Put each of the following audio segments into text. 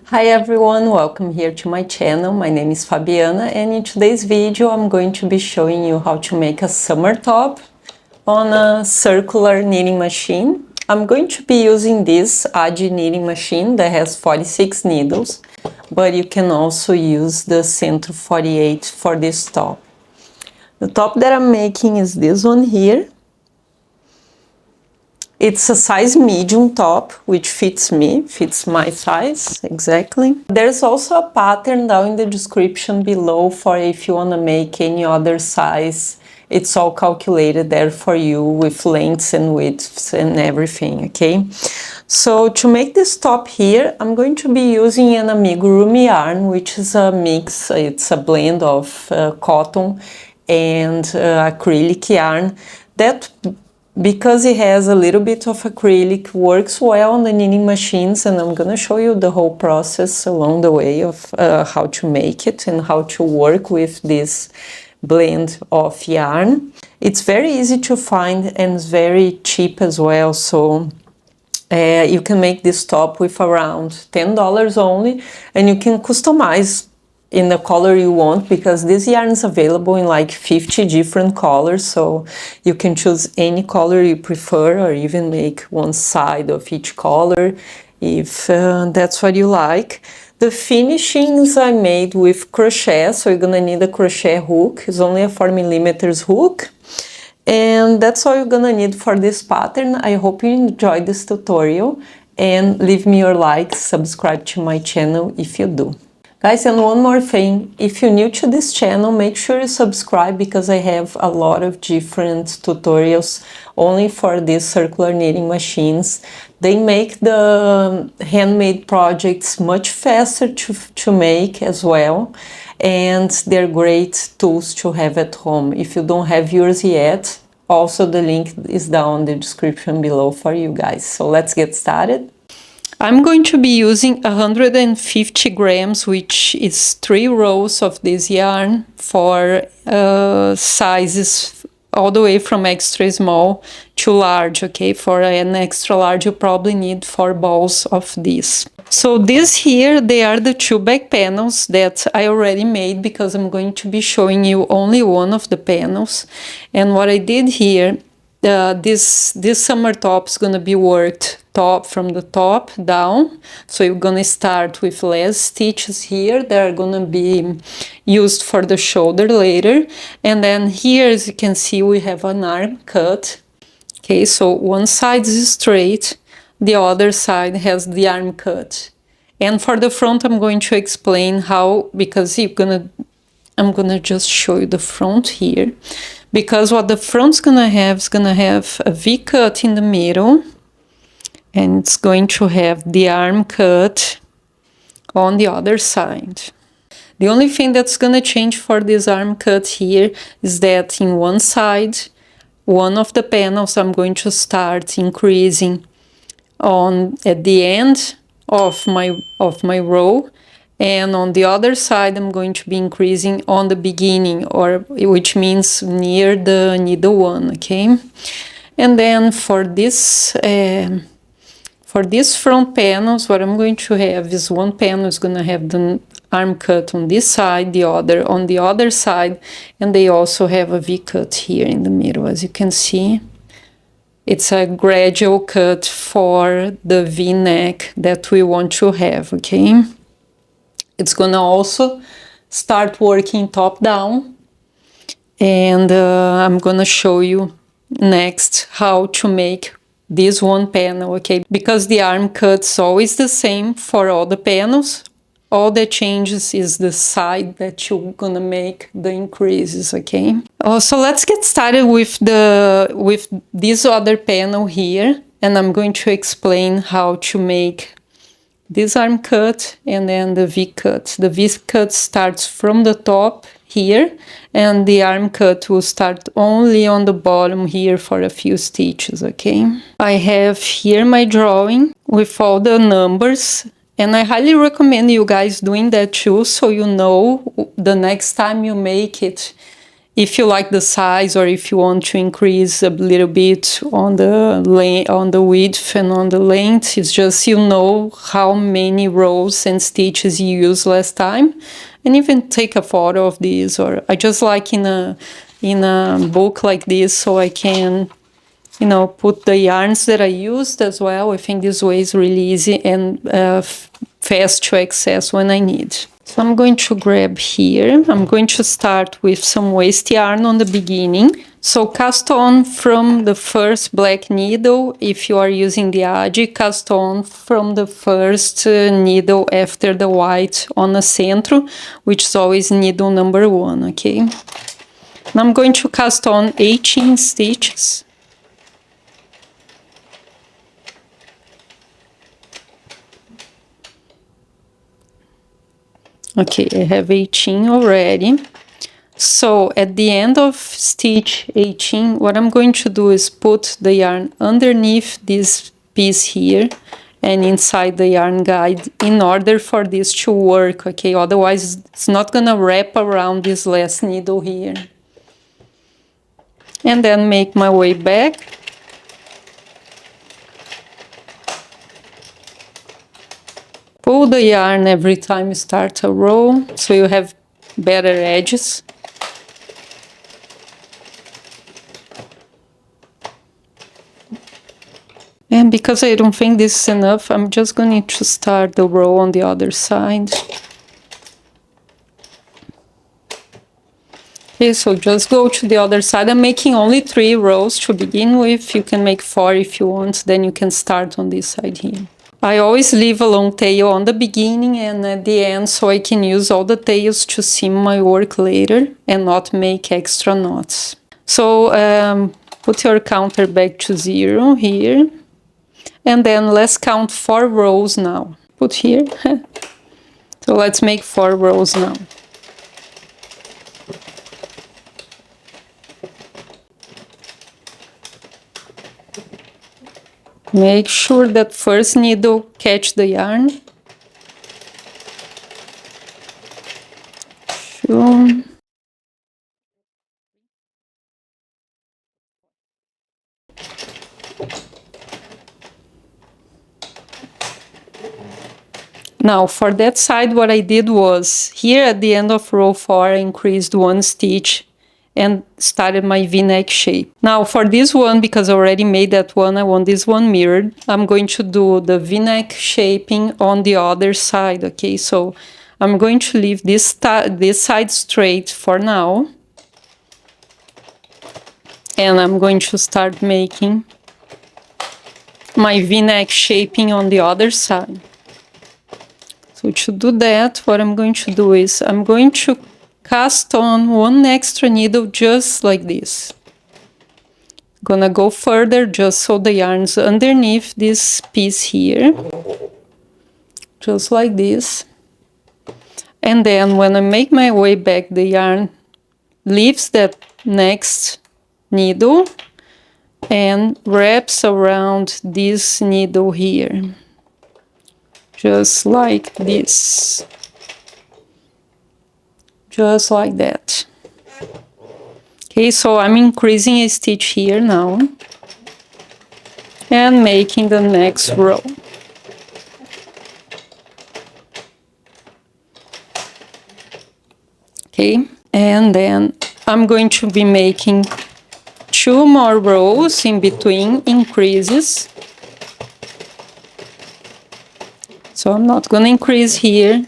Hi everyone, welcome here to my channel. My name is Fabiana and in today's video I'm going to be showing you how to make a summer top on a circular knitting machine. I'm going to be using this Addi knitting machine that has 46 needles, but you can also use the Sentro 48 for this top. The top that I'm making is this one here. It's a size medium top, which fits me, fits my size exactly. There's also a pattern down in the description below for if you want to make any other size. It's all calculated there for you with lengths and widths and everything, okay? So to make this top here, I'm going to be using an amigurumi yarn, which is a mix, it's a blend of cotton and acrylic yarn that, because it has a little bit of acrylic, works well on the knitting machines, and I'm gonna show you the whole process along the way of how to make it and how to work with this blend of yarn. It's very easy to find and it's very cheap as well, so you can make this top with around $10 only, and you can customize in the color you want, because this yarn is available in like 50 different colors, so you can choose any color you prefer or even make one side of each color if that's what you like. The finishings I made with crochet, so you're gonna need a crochet hook. It's only a 4mm hook, and that's all you're gonna need for this pattern. I hope you enjoyed this tutorial, and leave me your like, subscribe to my channel if you do. Guys, and one more thing, if you're new to this channel, make sure you subscribe, because I have a lot of different tutorials only for these circular knitting machines. They make the handmade projects much faster to make as well, and they're great tools to have at home. If you don't have yours yet, also the link is down in the description below for you guys. So let's get started. I'm going to be using 150 grams, which is 3 rows of this yarn for sizes all the way from extra small to large, okay? For an extra large, you probably need 4 balls of this. So these here, they are the 2 back panels that I already made, because I'm going to be showing you only one of the panels. And what I did here, this summer top is gonna be worked top from the top down, so you're gonna start with less stitches here that are gonna be used for the shoulder later, and then here, as you can see, we have an arm cut. Okay, so one side is straight, the other side has the arm cut. And for the front, I'm going to explain how, because I'm gonna just show you the front here, because what the front's gonna have is gonna have a V cut in the middle, and it's going to have the arm cut on the other side. The only thing that's gonna change for this arm cut here is that in one side, one of the panels, I'm going to start increasing at the end of my row, and on the other side I'm going to be increasing on the beginning, which means near the needle 1, okay? And then for this front panels, what I'm going to have is one panel is going to have the arm cut on this side, the other on the other side, and they also have a V cut here in the middle, as you can see. It's a gradual cut for the V neck that we want to have, okay? It's gonna also start working top down, and I'm gonna show you next how to make this one panel, okay? Because the arm cut's always the same for all the panels. All that changes is the side that you're gonna make the increases, okay? So let's get started with this other panel here, and I'm going to explain how to make this arm cut and then the V cut. The V cut starts from the top here, and the arm cut will start only on the bottom here for a few stitches, okay? I have here my drawing with all the numbers, and I highly recommend you guys doing that too, so you know the next time you make it, if you like the size, or if you want to increase a little bit on the width and on the length, it's just you know how many rows and stitches you used last time, and even take a photo of this. Or I just like in a book like this, so I can, you know, put the yarns that I used as well. I think this way is really easy and fast to access when I need. So I'm going to grab here, I'm going to start with some waste yarn on the beginning. So cast on from the first black needle. If you are using the Addi, cast on from the first needle after the white on the Sentro, which is always needle number 1, okay? Now I'm going to cast on 18 stitches. Okay, I have 18 already. So at the end of stitch 18, what I'm going to do is put the yarn underneath this piece here and inside the yarn guide in order for this to work, okay? Otherwise, it's not gonna wrap around this last needle here. And then make my way back. Pull the yarn every time you start a row, so you have better edges. And because I don't think this is enough, I'm just going to start the row on the other side. Okay, so just go to the other side. I'm making only 3 rows to begin with. You can make 4 if you want, then you can start on this side here. I always leave a long tail on the beginning and at the end, so I can use all the tails to seam my work later and not make extra knots. So put your counter back to 0 here. And then let's count 4 rows now. Put here. So let's make 4 rows now. Make sure that first needle catch the yarn. Sure. Now for that side, what I did was, here at the end of row 4, I increased 1 stitch and started my V-neck shape. Now for this one, because I already made that one, I want this one mirrored. I'm going to do the V-neck shaping on the other side, okay? So I'm going to leave this side straight for now. And I'm going to start making my V-neck shaping on the other side. So to do that, what I'm going to do is I'm going to cast on 1 extra needle just like this. Gonna go further just so the yarn's underneath this piece here. Just like this. And then when I make my way back, the yarn leaves that next needle and wraps around this needle here. Just like this. Just like that. Okay, so I'm increasing a stitch here now and making the next row. Okay, and then I'm going to be making 2 more rows in between increases. So I'm not going to increase here.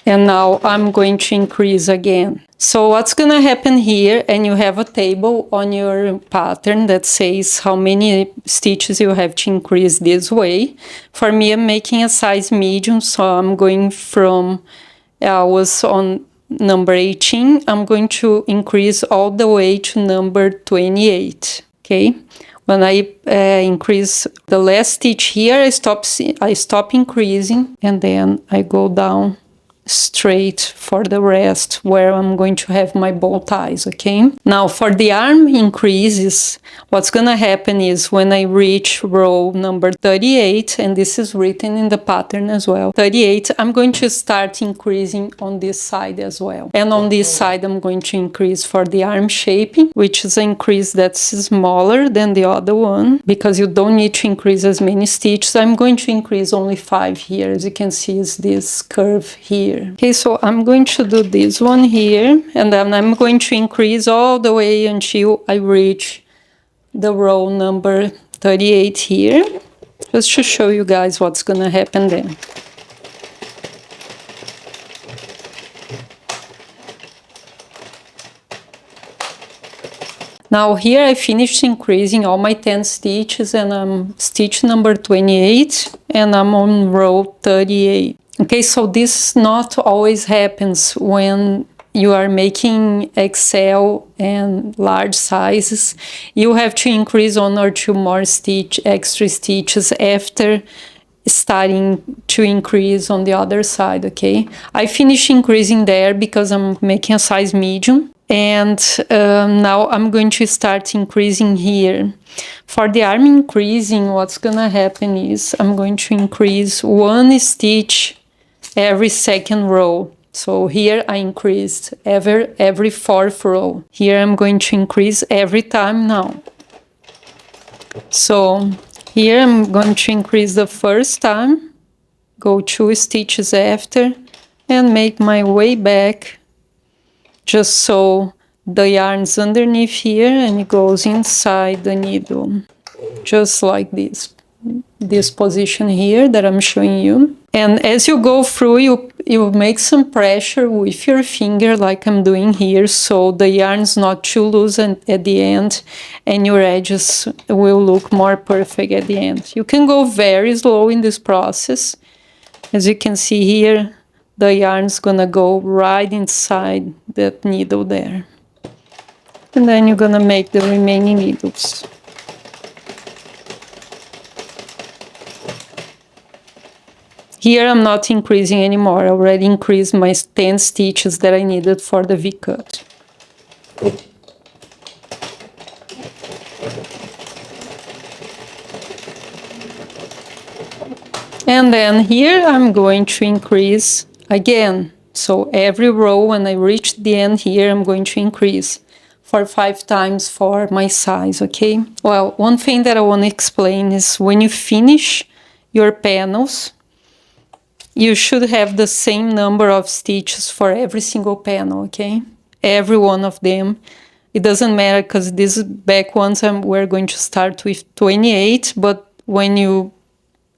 And now I'm going to increase again. So what's gonna happen here, and you have a table on your pattern that says how many stitches you have to increase this way. For me, I'm making a size medium, so I'm going from, I was on number 18, I'm going to increase all the way to number 28, okay? When I increase the last stitch here, I stop increasing, and then I go down straight for the rest where I'm going to have my bow ties, okay? Now for the arm increases, what's gonna happen is when I reach row number 38, and this is written in the pattern as well, 38, I'm going to start increasing on this side as well. And on this side, I'm going to increase for the arm shaping, which is an increase that's smaller than the other one, because you don't need to increase as many stitches. I'm going to increase only 5 here. As you can see, is this curve here. Okay, so I'm going to do this one here, and then I'm going to increase all the way until I reach the row number 38 here, just to show you guys what's gonna happen then. Now here I finished increasing all my 10 stitches, and I'm stitch number 28, and I'm on row 38. Okay, so this not always happens when you are making XL and large sizes. You have to increase 1 or 2 more extra stitches after starting to increase on the other side, okay? I finished increasing there because I'm making a size medium. And now I'm going to start increasing here. For the arm increasing, what's gonna happen is I'm going to increase 1 stitch every second row. So here I increased every 4th row. Here I'm going to increase every time now. So here I'm going to increase the first time, go 2 stitches after, and make my way back, just so the yarn's underneath here and it goes inside the needle, just like this position here that I'm showing you. And as you go through, you make some pressure with your finger like I'm doing here, so the yarn's not too loose at the end, and your edges will look more perfect at the end. You can go very slow in this process. As you can see here, the yarn's gonna go right inside that needle there. And then you're gonna make the remaining needles. Here I'm not increasing anymore. I already increased my 10 stitches that I needed for the V-cut. And then here I'm going to increase again. So every row when I reach the end here, I'm going to increase for 5 times for my size, okay? Well, one thing that I want to explain is when you finish your panels, you should have the same number of stitches for every single panel, okay? Every one of them. It doesn't matter because these back ones we're going to start with 28, but when you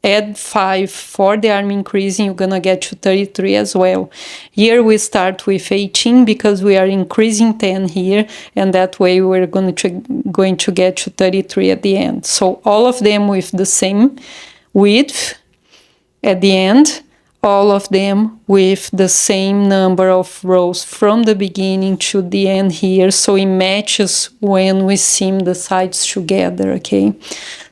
add 5 for the arm increasing, you're gonna get to 33 as well. Here we start with 18 because we are increasing 10 here, and that way we're going to get to 33 at the end. So all of them with the same width at the end, all of them with the same number of rows from the beginning to the end here, so it matches when we seam the sides together, okay?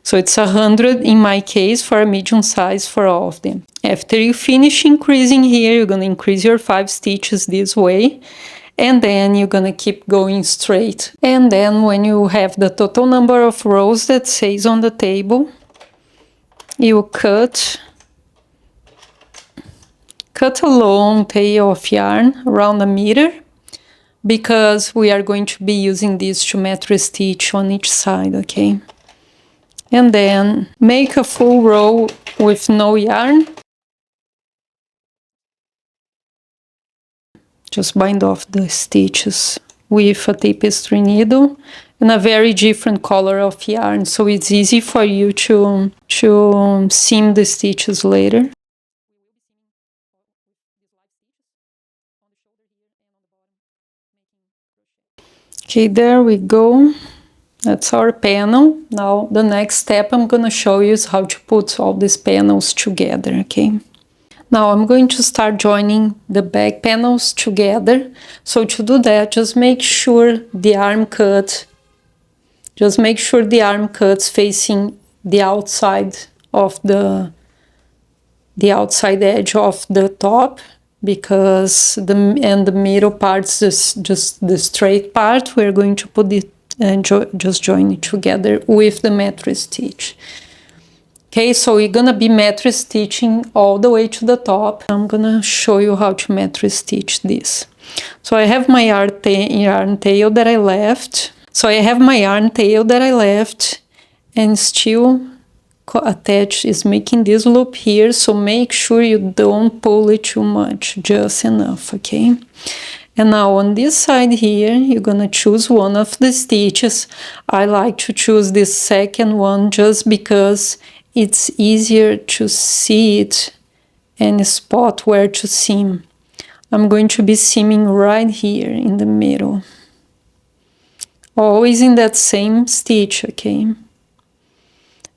So it's 100 in my case for a medium size for all of them. After you finish increasing here, you're gonna increase your 5 stitches this way, and then you're gonna keep going straight. And then when you have the total number of rows that says on the table, you cut a long tail of yarn around 1 meter, because we are going to be using this geometry stitch on each side, okay? And then make a full row with no yarn. Just bind off the stitches with a tapestry needle and a very different color of yarn, so it's easy for you to seam the stitches later. Okay, there we go. That's our panel. Now the next step I'm gonna show you is how to put all these panels together, okay? Now I'm going to start joining the back panels together. So to do that, just make sure the arm cuts facing the outside of the outside edge of the top, because the middle part's just the straight part. We're going to put it and just join it together with the mattress stitch. Okay, so we're gonna be mattress stitching all the way to the top. I'm gonna show you how to mattress stitch this. So I have my yarn tail that I left. And still attached is making this loop here, so make sure you don't pull it too much, just enough, okay? And now on this side here, you're gonna choose one of the stitches. I like to choose this second one just because it's easier to see it and spot where to seam. I'm going to be seaming right here in the middle. Always in that same stitch, okay?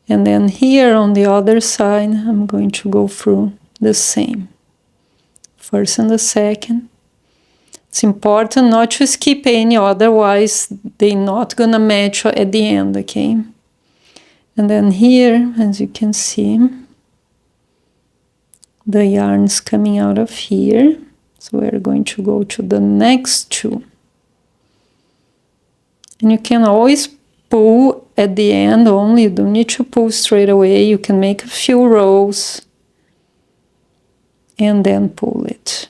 And then here on the other side, I'm going to go through the same. First and the second. It's important not to skip any, otherwise they're not gonna match at the end, okay? And then here, as you can see, the yarn is coming out of here. So we're going to go to the next two. And you can always pull at the end only, you don't need to pull straight away. You can make a few rows and then pull it.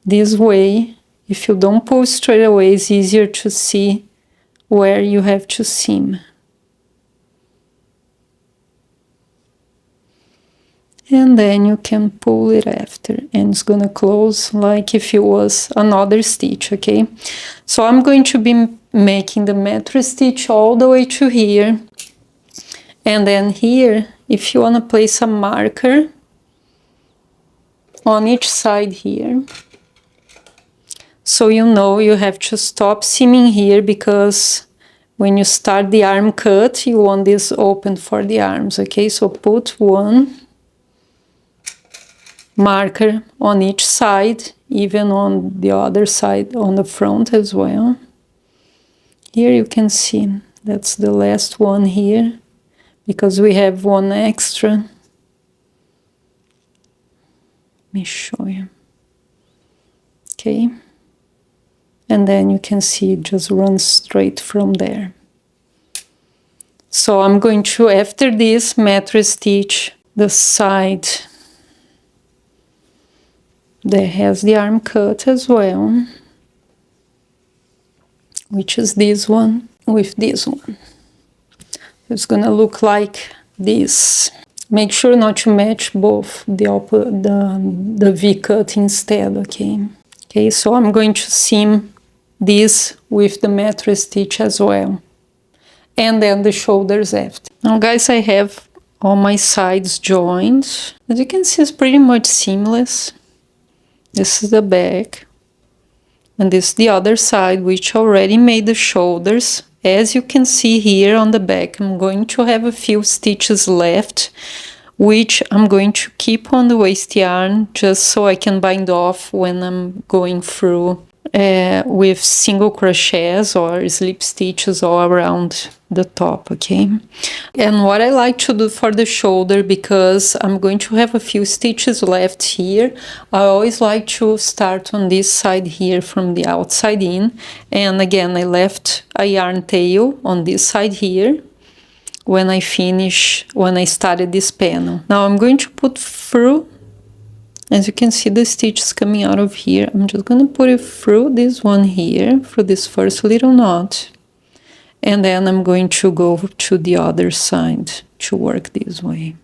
This way, if you don't pull straight away, it's easier to see where you have to seam. And then you can pull it after, and it's gonna close like if it was another stitch, okay? So I'm going to be making the mattress stitch all the way to here. And then here, if you wanna place a marker on each side here, so you know you have to stop seaming here, because when you start the arm cut, you want this open for the arms, okay? So put one marker on each side, even on the other side, on the front as well. Here you can see that's the last one here, because we have one extra. Let me show you. Okay. And then you can see it just runs straight from there. So I'm going to, after this, mattress stitch the side that has the arm cut as well, which is this one with this one. It's gonna look like this. Make sure not to match both the V-cut instead, okay? Okay, so I'm going to seam this with the mattress stitch as well. And then the shoulders after. Now guys, I have all my sides joined. As you can see, it's pretty much seamless. This is the back. And this is the other side, which already made the shoulders. As you can see here on the back, I'm going to have a few stitches left, which I'm going to keep on the waist yarn just so I can bind off when I'm going through with single crochets or slip stitches all around the top, okay? And what I like to do for the shoulder, because I'm going to have a few stitches left here, I always like to start on this side here from the outside in. And again, I left a yarn tail on this side here when I started this panel. Now I'm going to put through. As you can see, the stitches coming out of here. I'm just going to put it through this one here, through this first little knot. And then I'm going to go to the other side to work this way.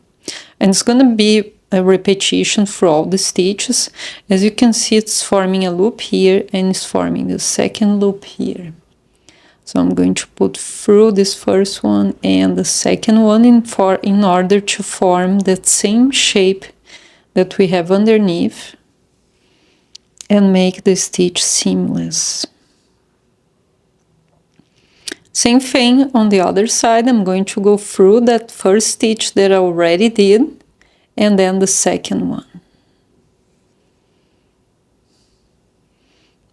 And it's going to be a repetition for all the stitches. As you can see, it's forming a loop here and it's forming the second loop here. So I'm going to put through this first one and the second one in order to form that same shape that we have underneath and make the stitch seamless. Same thing on the other side. I'm going to go through that first stitch that I already did and then the second one.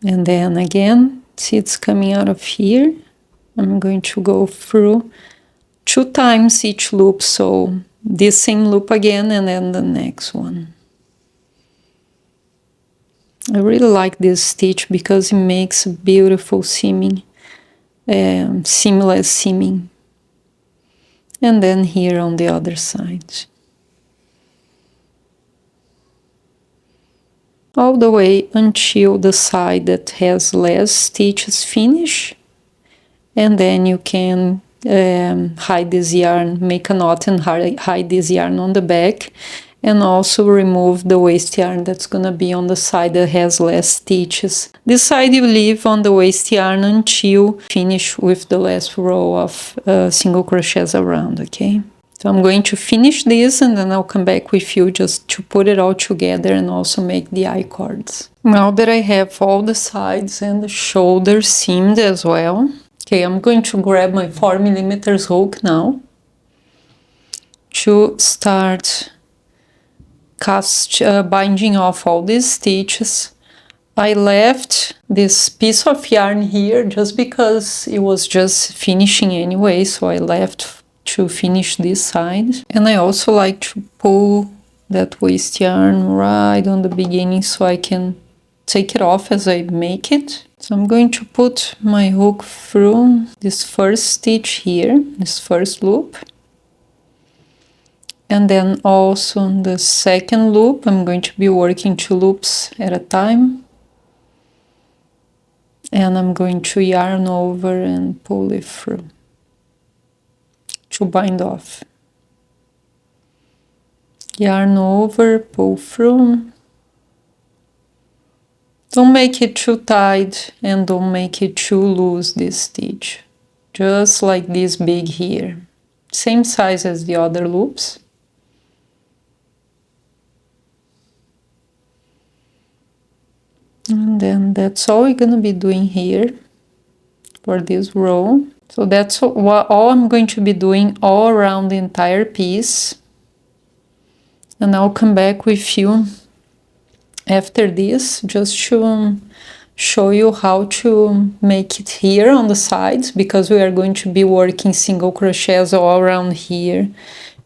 And then again, see, it's coming out of here. I'm going to go through 2 times each loop, so this same loop again and then the next one. I really like this stitch because it makes a beautiful seaming, seamless seaming. And then here on the other side. All the way until the side that has less stitches finish. And then you can hide this yarn, make a knot and hide this yarn on the back. And also remove the waste yarn that's gonna be on the side that has less stitches. This side you leave on the waste yarn until finish with the last row of single crochets around, okay? So I'm going to finish this and then I'll come back with you just to put it all together and also make the I-cords. Now that I have all the sides and the shoulders seamed as well, okay, I'm going to grab my 4mm hook now to start binding off all these stitches. I left this piece of yarn here just because it was just finishing anyway, so I left to finish this side. And I also like to pull that waste yarn right on the beginning so I can take it off as I make it. So I'm going to put my hook through this first stitch here, this first loop. And then also in the second loop, I'm going to be working 2 loops at a time. And I'm going to yarn over and pull it through to bind off. Yarn over, pull through. Don't make it too tight and don't make it too loose, this stitch. Just like this big here. Same size as the other loops. And then that's all we're gonna be doing here for this row. So that's all I'm going to be doing all around the entire piece. And I'll come back with you after this just to show you how to make it here on the sides, because we are going to be working single crochets all around here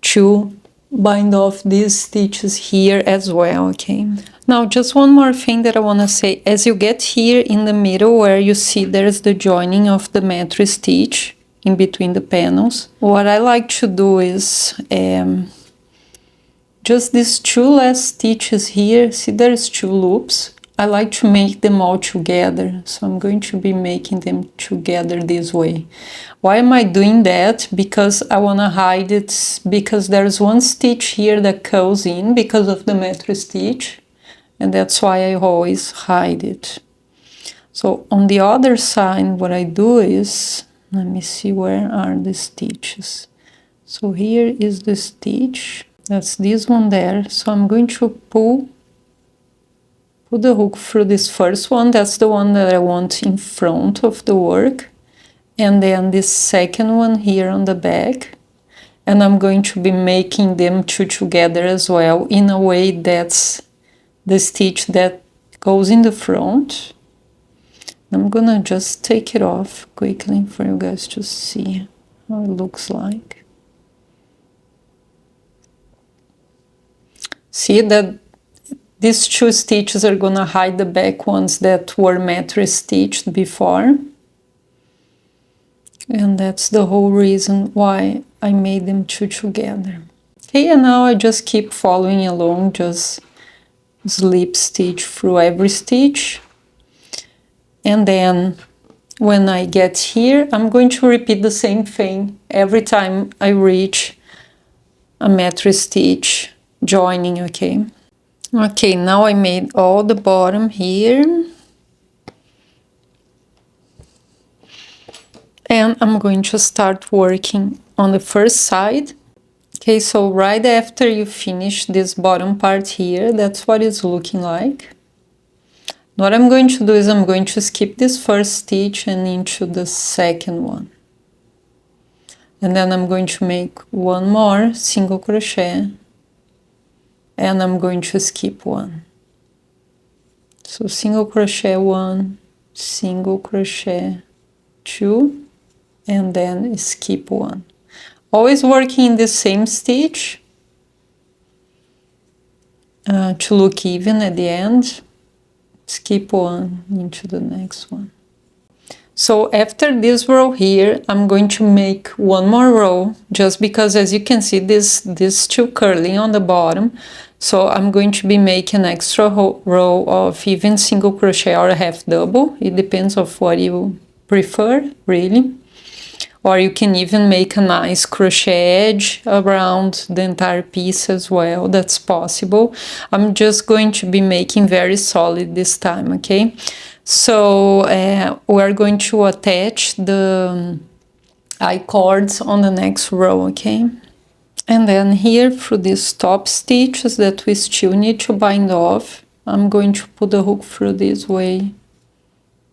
to bind off these stitches here as well, okay? Now, just one more thing that I want to say. As you get here in the middle where you see there's the joining of the mattress stitch in between the panels, what I like to do is just these 2 last stitches here. See, there's 2 loops. I like to make them all together, so I'm going to be making them together this way. Why am I doing that? Because I want to hide it, because there's 1 stitch here that goes in because of the mattress stitch, and that's why I always hide it. So on the other side, what I do is, let me see, where are the stitches? So here is the stitch, that's this one there. So I'm going to pull the hook through this first one, that's the one that I want in front of the work, and then this second one here on the back, and I'm going to be making them 2 together as well, in a way that's the stitch that goes in the front. I'm gonna just take it off quickly for you guys to see how it looks like. See that these 2 stitches are gonna hide the back ones that were mattress stitched before. And that's the whole reason why I made them 2 together. Okay, and now I just keep following along, just slip stitch through every stitch. And then when I get here, I'm going to repeat the same thing every time I reach a mattress stitch joining, okay? Okay, now I made all the bottom here. And I'm going to start working on the first side. Okay, so right after you finish this bottom part here, that's what it's looking like. What I'm going to do is I'm going to skip this first stitch and into the second one. And then I'm going to make 1 more single crochet. And I'm going to skip 1. So single crochet 1, single crochet 2, and then skip 1. Always working in the same stitch to look even at the end. skip one into the next one. So after this row here, I'm going to make one more row, just because as you can see, this still curling on the bottom. So I'm going to be making an extra row of even single crochet or half double. It depends on what you prefer, really. Or you can even make a nice crochet edge around the entire piece as well. That's possible. I'm just going to be making very solid this time, okay? So we're going to attach the I-cords on the next row, okay? And then here through these top stitches that we still need to bind off, I'm going to put the hook through this way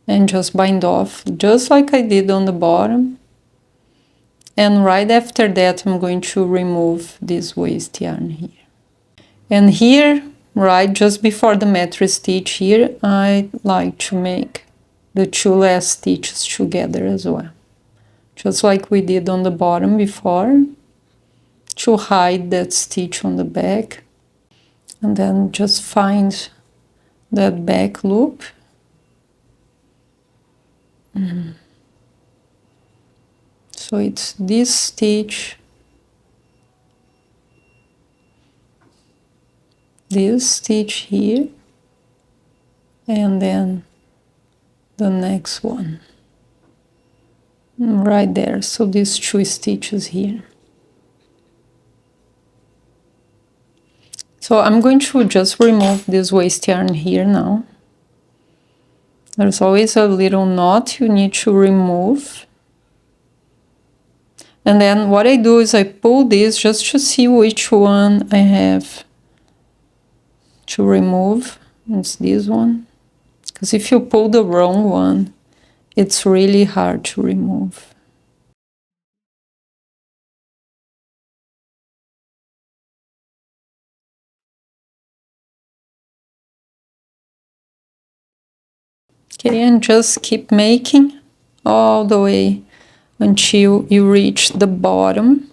and just bind off, just like I did on the bottom. And right after that, I'm going to remove this waste yarn here. And here, right just before the mattress stitch here, I like to make the two last stitches together as well. Just like we did on the bottom before, to hide that stitch on the back. And then just find that back loop. So it's this stitch, this stitch here, and then the next one right there. So these two stitches here. So I'm going to just remove this waste yarn here now. There's always a little knot you need to remove. And then what I do is I pull this just to see which one I have to remove. It's this one. Because if you pull the wrong one, it's really hard to remove. Okay, and just keep making all the way until you reach the bottom.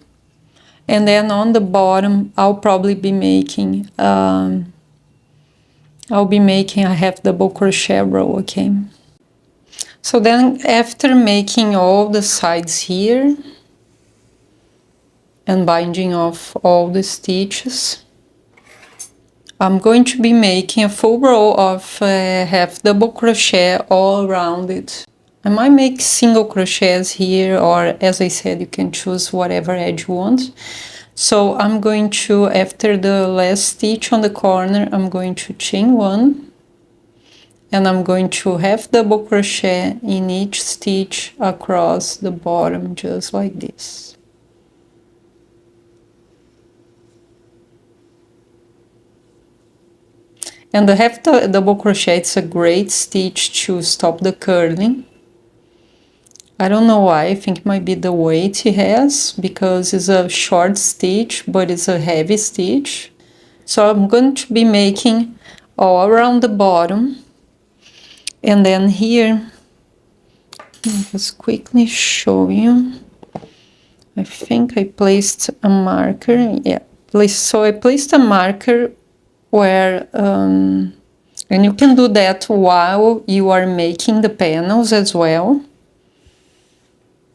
And then on the bottom, I'll probably be making, a half double crochet row, okay? So then after making all the sides here and binding off all the stitches, I'm going to be making a full row of half double crochet all around it. I might make single crochets here, or as I said, you can choose whatever edge you want. So I'm going to, after the last stitch on the corner, I'm going to chain one, and I'm going to half double crochet in each stitch across the bottom, just like this. And the half double crochet, it's a great stitch to stop the curling. I don't know why, I think it might be the weight it has, because it's a short stitch, but it's a heavy stitch. So I'm going to be making all around the bottom. And then here, I'll just quickly show you. I think I placed a marker, yeah. So I placed a marker where, and you can do that while you are making the panels as well.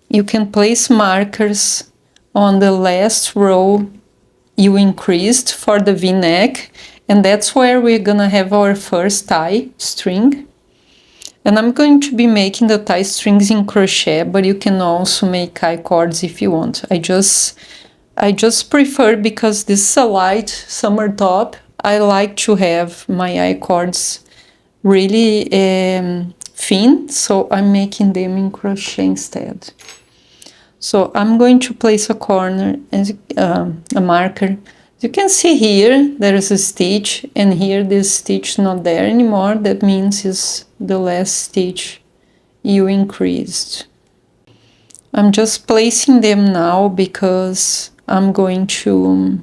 You can place markers on the last row you increased for the V-neck, and that's where we're gonna have our first tie string. And I'm going to be making the tie strings in crochet, but you can also make I-cords if you want. I just prefer, because this is a light summer top, I like to have my I-cords really thin, so I'm making them in crochet instead. So I'm going to place a corner, as a marker. As you can see here, there is a stitch, and here this stitch not there anymore. That means it's the last stitch you increased. I'm just placing them now because I'm going to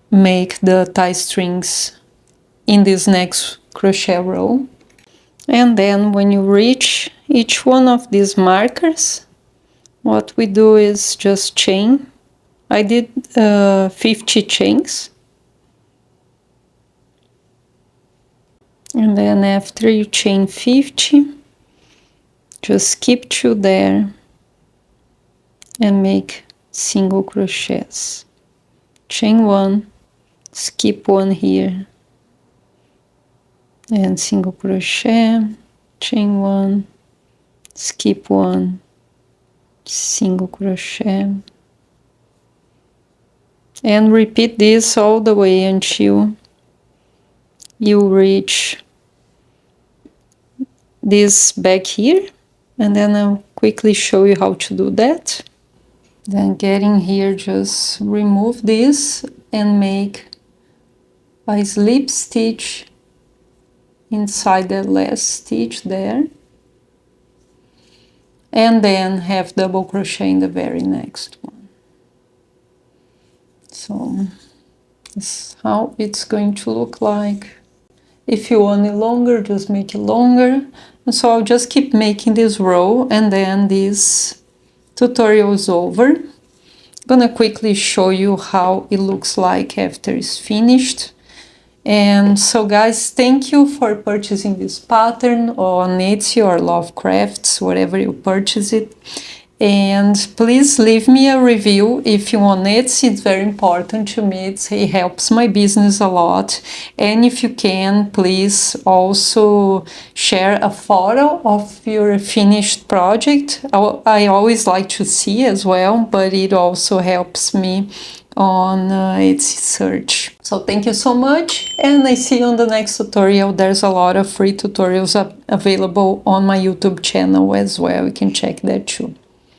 make the tie strings in this next crochet row. And then when you reach each one of these markers, what we do is just chain. I did 50 chains. And then after you chain 50, just skip 2 there and make single crochets. Chain 1, skip 1 here, and single crochet, chain 1, skip 1, single crochet, and repeat this all the way until you reach this back here, and then I'll quickly show you how to do that. Then getting here, just remove this and make a slip stitch inside the last stitch there, and then have double crochet in the very next one. So this is how it's going to look like. If you want it longer, just make it longer. And so I'll just keep making this row, and then this tutorial is over. I'm gonna quickly show you how it looks like after it's finished. And so guys, thank you for purchasing this pattern on Etsy or Lovecrafts, wherever you purchase it. And please leave me a review if you want Etsy. It's very important to me. It helps my business a lot. And if you can, please also share a photo of your finished project. I always like to see as well, but it also helps me on Etsy search. So thank you so much, and I see you on the next tutorial. There's a lot of free tutorials available on my YouTube channel as well. You can check that too.